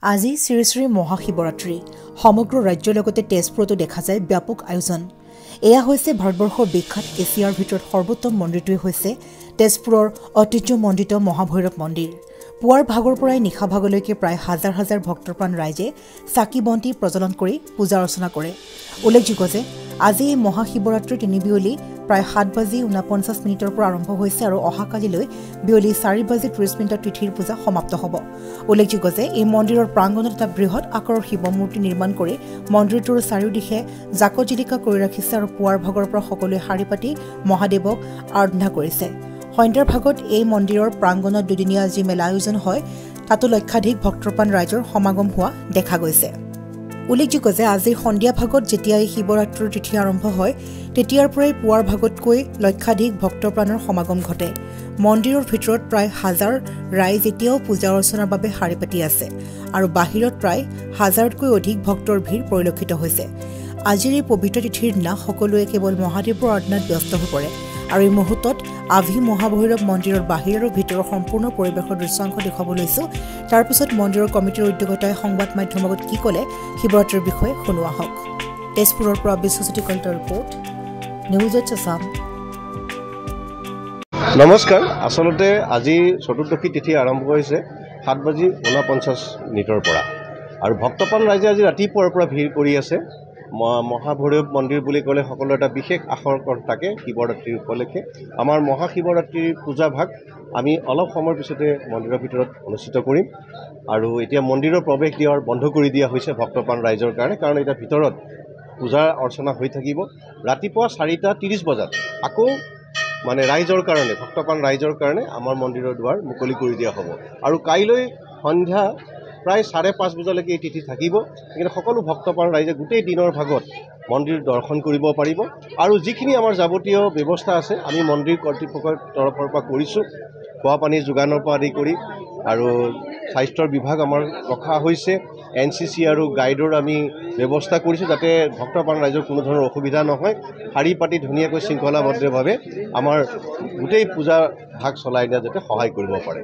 আজি শ্ৰী শ্ৰী মহাশিৱৰাত্ৰি সমগ্ৰ ৰাজ্যৰ লগতে তেজপুৰতো দেখা যায় ব্যাপক আয়োজন। এয়া হৈছে ভাৰতবৰ্ষৰ বিখ্যাত এছিয়াৰ ভিতৰত সৰ্বোত্তম মন্দিৰটোৱে হৈছে তেজপুৰৰ ঐতিহ্যমণ্ডিত মহাভৈৰৱ মন্দিৰ। পুৱাৰ ভাগৰ পৰাই নিশা ভাগলৈকে প্ৰায় হাজাৰ হাজাৰ ভক্তপ্ৰাণ ৰাইজে চাকি বন্তি প্ৰজ্বলন কৰি পূজা অৰ্চনা কৰে। উল্লেখযোগ্য যে আজি এই মহাশিৱৰাত্ৰিৰ তিনিবিয়লি প্ৰায় 7:49 পৰা আৰম্ভ হৈছে আৰু অহাকালিলৈ বিয়লি 4:30 তিথিৰ পূজা সমাপ্ত হ'ব। উল্লেখযোগ্য যে এই মন্দিৰৰ প্ৰাংগণত এটা বৃহৎ আকাৰৰ শিৱ মূৰ্তি নিৰ্মাণ কৰি মন্দিৰটোৰ চাৰিওদিশে জাকজিলিকা কৰি ৰাখিছে আৰু পুৱাৰ ভাগৰ পৰা সকলোৱে শাৰী পাতি মহাদেৱক আৰাধনা কৰিছে। সন্ধ্যাৰ ভাগত এই মন্দিৰৰ প্ৰাংগণত দুদিনীয়া যি মেলা আয়োজন হয় তাতো লক্ষাধিক ভক্তপ্ৰাণ ৰাইজৰ সমাগম হোৱা দেখা গৈছে। উল্লেখযোগ্য যে আজিৰ সন্ধিয়া ভাগত যেতিয়া এই শিৱৰাত্ৰিৰ তিথি আৰম্ভ হয় তেতিয়াৰ পৰাই পুৱাৰ ভাগতকৈ লক্ষাধিক ভক্তপ্ৰাণৰ সমাগম ঘটে। মন্দিৰৰ ভিতৰত প্ৰায় হাজাৰ ৰাইজ এতিয়াও পূজা অৰ্চনাৰ বাবে শাৰী পাতি আছে আৰু বাহিৰত প্ৰায় হাজাৰতকৈ অধিক ভক্তৰ ভিৰ পৰিলক্ষিত হৈছে। আজিৰ এই পবিত্ৰ তিথিৰ দিনা সকলোৱে কেৱল মহাদেৱৰ আৰাধনাত ব্যস্ত হৈ পৰে আৰু এই মুহূৰ্তত আভি মহাভৈৰৱ মন্দিৰৰ বাহিৰ আৰু ভিতৰৰ সম্পূৰ্ণ পৰিৱেশৰ দৃশ্যাংশ দেখুৱাব লৈছোঁ। তাৰ পিছত মন্দিৰৰ কমিটিৰ উদ্যোগতাই সংবাদ মাধ্যমৰ আগত কি ক'লে শিৱৰাত্ৰিৰ বিষয়ে শুনোৱা হওক। তেজপুৰৰ পৰা বিশ্বজ্যোতি কলিতাৰ ৰিপৰ্ট, নিউজ আছাম। নমস্কাৰ। আচলতে আজি চতুৰ্দশী তিথি আৰম্ভ হৈছে 7:49 পৰা আৰু ভক্তপ্ৰাণ ৰাইজে আজি ৰাতিপুৱাৰ পৰা ভিৰ কৰি আছে। মহাভৈৰৱ মন্দিৰ বুলি ক'লে সকলো এটা বিশেষ আকৰ্ষণ থাকে শিৱৰাত্ৰিৰ উপলক্ষে। আমাৰ মহাশিৱৰাত্ৰিৰ পূজা ভাগ আমি অলপ সময়ৰ পিছতে মন্দিৰৰ ভিতৰত অনুষ্ঠিত কৰিম আৰু এতিয়া মন্দিৰৰ প্ৰৱেশ দ্বাৰ বন্ধ কৰি দিয়া হৈছে ভক্তপ্ৰাণ ৰাইজৰ কাৰণে, কাৰণ এতিয়া ভিতৰত পূজা অৰ্চনা হৈ থাকিব। ৰাতিপুৱা 4:30 বজাত আকৌ ৰাইজৰ কাৰণে, ভক্তপ্ৰাণ ৰাইজৰ কাৰণে আমাৰ মন্দিৰৰ দুৱাৰ মুকলি কৰি দিয়া হ'ব আৰু কাইলৈ সন্ধ্যা প্ৰায় 5:30 বজালৈকে এই তিথি থাকিব। কিন্তু সকলো ভক্তপ্ৰাণ ৰাইজে গোটেই দিনৰ ভাগত মন্দিৰ দৰ্শন কৰিব পাৰিব আৰু যিখিনি আমাৰ যাৱতীয় ব্যৱস্থা আছে আমি মন্দিৰ কৰ্তৃপক্ষৰ তৰফৰ পৰা কৰিছোঁ। খোৱা পানী যোগানৰ পৰা আদি কৰি আৰু স্বাস্থ্যৰ বিভাগ আমাৰ ৰখা হৈছে। NCC আৰু গাইডৰ আমি ব্যৱস্থা কৰিছোঁ যাতে ভক্তপ্ৰাণ ৰাইজৰ কোনো ধৰণৰ অসুবিধা নহয়। শাৰী পাতি ধুনীয়াকৈ শৃংখলাবদ্ধভাৱে আমাৰ গোটেই পূজা ভাগ চলাই দিয়া যাতে সহায় কৰিব পাৰে।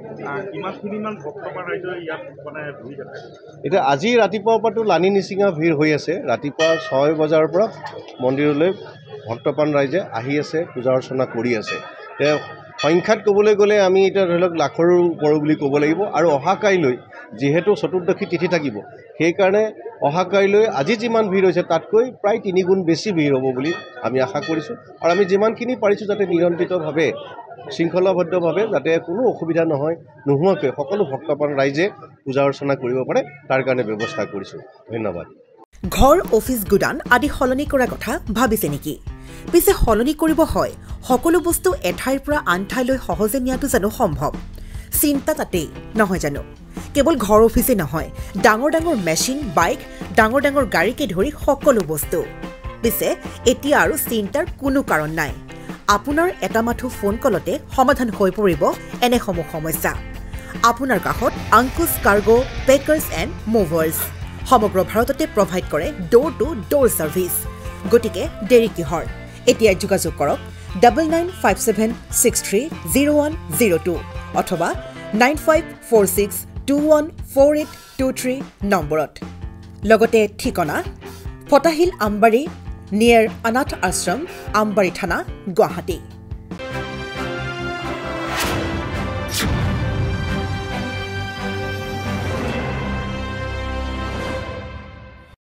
এতিয়া আজি ৰাতিপুৱাৰ পৰাতো লানি নিচিঙা ভিৰ হৈ আছে। ৰাতিপুৱা 6 বজাৰ পৰা মন্দিৰলৈ ভক্তপ্ৰাণ ৰাইজে আহি আছে, পূজা অৰ্চনা কৰি আছে। সংখ্যাত ক'বলৈ গ'লে আমি এতিয়া ধৰি লওক লাখৰ ওপৰ বুলি ক'ব লাগিব আৰু অহা কাইলৈ যিহেতু চতুৰ্দশী তিথি থাকিব সেইকাৰণে অহা কাইলৈ আজি যিমান ভিৰ হৈছে তাতকৈ প্ৰায় 3 গুণ বেছি ভিৰ হ'ব বুলি আমি আশা কৰিছোঁ আৰু আমি যিমানখিনি পাৰিছোঁ যাতে নিয়ন্ত্ৰিতভাৱে শৃংখলাবদ্ধভাৱে যাতে কোনো অসুবিধা নোহোৱাকৈ সকলো ভক্তপ্ৰাণ ৰাইজে পূজা অৰ্চনা কৰিব পাৰে তাৰ কাৰণে ব্যৱস্থা কৰিছোঁ। ধন্যবাদ। ঘৰ, অফিচ, গুদান আদি সলনি কৰাৰ কথা ভাবিছে নেকি? পিছে সলনি কৰিব হয় সকলো বস্তু এঠাইৰ পৰা আন ঠাইলৈ সহজে নিয়াটো জানো সম্ভৱ? চিন্তা তাতেই নহয় জানো? কেৱল ঘৰ অফিচেই নহয়, ডাঙৰ ডাঙৰ মেচিন, বাইক, ডাঙৰ ডাঙৰ গাড়ীকে ধৰি সকলো বস্তু। পিছে এতিয়া আৰু চিন্তাৰ কোনো কাৰণ নাই। আপোনাৰ এটা মাথো ফোন কলতে সমাধান হৈ পৰিব এনেসমূহ সমস্যা। আপোনাৰ কাষত আংকুশ কাৰ্গো পেকাৰ্ছ এণ্ড মুভাৰ্ছ সমগ্ৰ ভাৰততে প্ৰভাইড কৰে ড'ৰ টু ড'ৰ ছাৰ্ভিচ। গতিকে দেৰি কিহৰ? এতিয়া যোগাযোগ কৰক 9957630102 অথবা 9546214823 নম্বৰত। লগতে ঠিকনা ফটাহিল আমবাৰী নিয়েৰ অনাথ আশ্ৰম, আমবাৰী থানা, গুৱাহাটী।